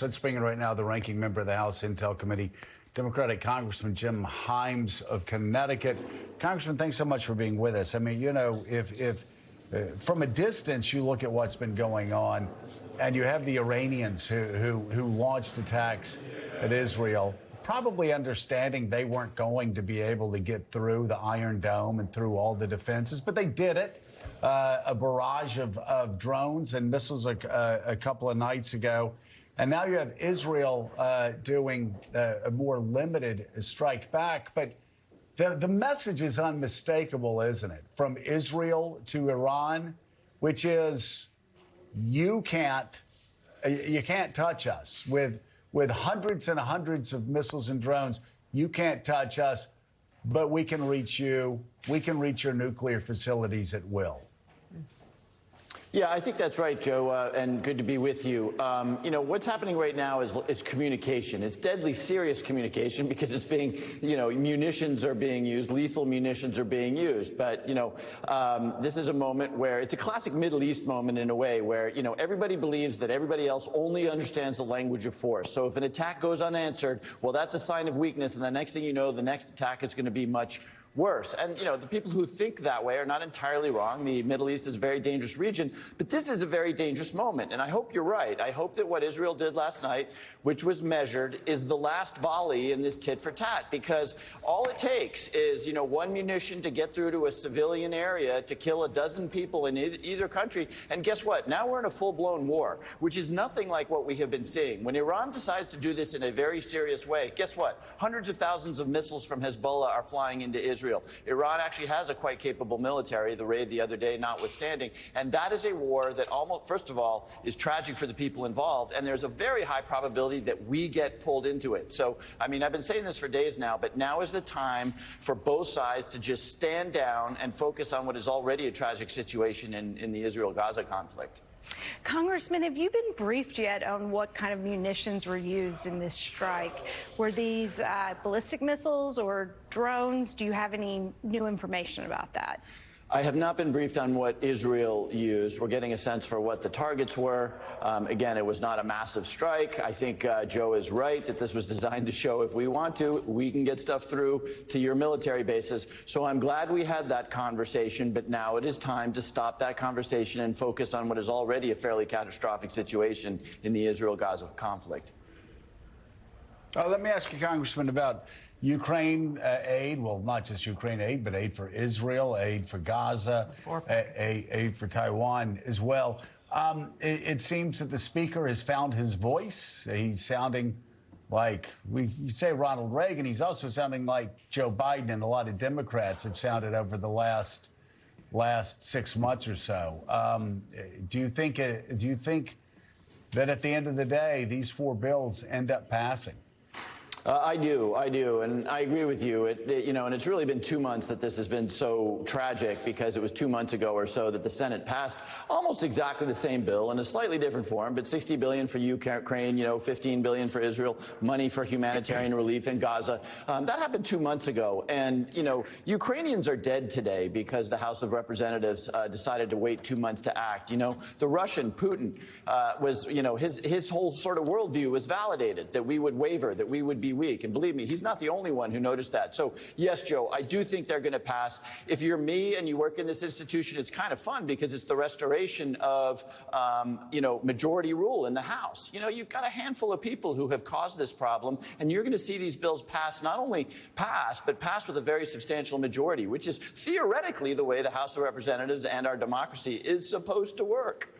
Let's bring in right now the ranking member of the House Intel Committee, Democratic Congressman Himes of Connecticut. Congressman, thanks so much for being with us. I mean, you know, if from a distance you look at what's been going on, and you have the Iranians who launched attacks at Israel, probably understanding they weren't going to be able to get through the Iron Dome and through all the defenses, but they did it. A barrage of drones and missiles a couple of nights ago. And now you have Israel doing a more limited strike back. But the message is unmistakable, isn't it? From Israel to Iran, which is you can't touch us with hundreds and hundreds of missiles and drones. You can't touch us, but we can reach you. We can reach your nuclear facilities at will. Yeah, I think that's right, Joe, and good to be with you. You know, what's happening right now is communication. It's deadly serious communication because it's being, you know, munitions are being used, lethal munitions are being used. But, you know, this is a moment where it's a classic Middle East moment in a way where, you know, everybody believes that everybody else only understands the language of force. So if an attack goes unanswered, well, that's a sign of weakness. And the next thing you know, the next attack is going to be much worse. And, you know, the people who think that way are not entirely wrong. The Middle East is a very dangerous region, but this is a very dangerous moment. And I hope you're right. I hope that what Israel did last night, which was measured, is the last volley in this tit for tat, because all it takes is, you know, one munition to get through to a civilian area to kill a dozen people in either country. And guess what? Now we're in a full-blown war, which is nothing like what we have been seeing. When Iran decides to do this in a very serious way, guess what? Hundreds of thousands of missiles from Hezbollah are flying into Israel. Iran actually has a quite capable military, the raid the other day notwithstanding. And that is a war that almost, first of all, is tragic for the people involved. And there's a very high probability that we get pulled into it. So, I mean, I've been saying this for days now, but now is the time for both sides to just stand down and focus on what is already a tragic situation in the Israel-Gaza conflict. Congressman, have you been briefed yet on what kind of munitions were used in this strike? Were these ballistic missiles or drones? Do you have any new information about that? I have not been briefed on what Israel used. We're getting a sense for what the targets were. Again, it was not a massive strike. I think Joe is right that this was designed to show if we want to, we can get stuff through to your military bases. So I'm glad we had that conversation, but now it is time to stop that conversation and focus on what is already a fairly catastrophic situation in the Israel-Gaza conflict. Let me ask you, Congressman, about Ukraine aid. Well, not just Ukraine aid, but aid for Israel, aid for Gaza, aid for Taiwan as well. It seems that the speaker has found his voice. He's sounding like, you say Ronald Reagan, he's also sounding like Joe Biden, and a lot of Democrats have sounded over the last 6 months or so. Do you think that at the end of the day, these 4 bills end up passing? I do, and I agree with you. You know, and it's really been 2 months that this has been so tragic, because it was 2 months ago or so that the Senate passed almost exactly the same bill in a slightly different form, but $60 billion for Ukraine, you know, $15 billion for Israel, money for humanitarian relief in Gaza. That happened 2 months ago, and you know, Ukrainians are dead today because the House of Representatives decided to wait 2 months to act. You know, the Russian Putin was, you know, his whole sort of worldview was validated, that we would waver, that we would be weak. And believe me, he's not the only one who noticed that. So, yes, Joe, I do think they're going to pass. If you're me and you work in this institution, it's kind of fun because it's the restoration of, you know, majority rule in the House. You know, you've got a handful of people who have caused this problem, and you're going to see these bills pass, not only pass, but pass with a very substantial majority, which is theoretically the way the House of Representatives and our democracy is supposed to work.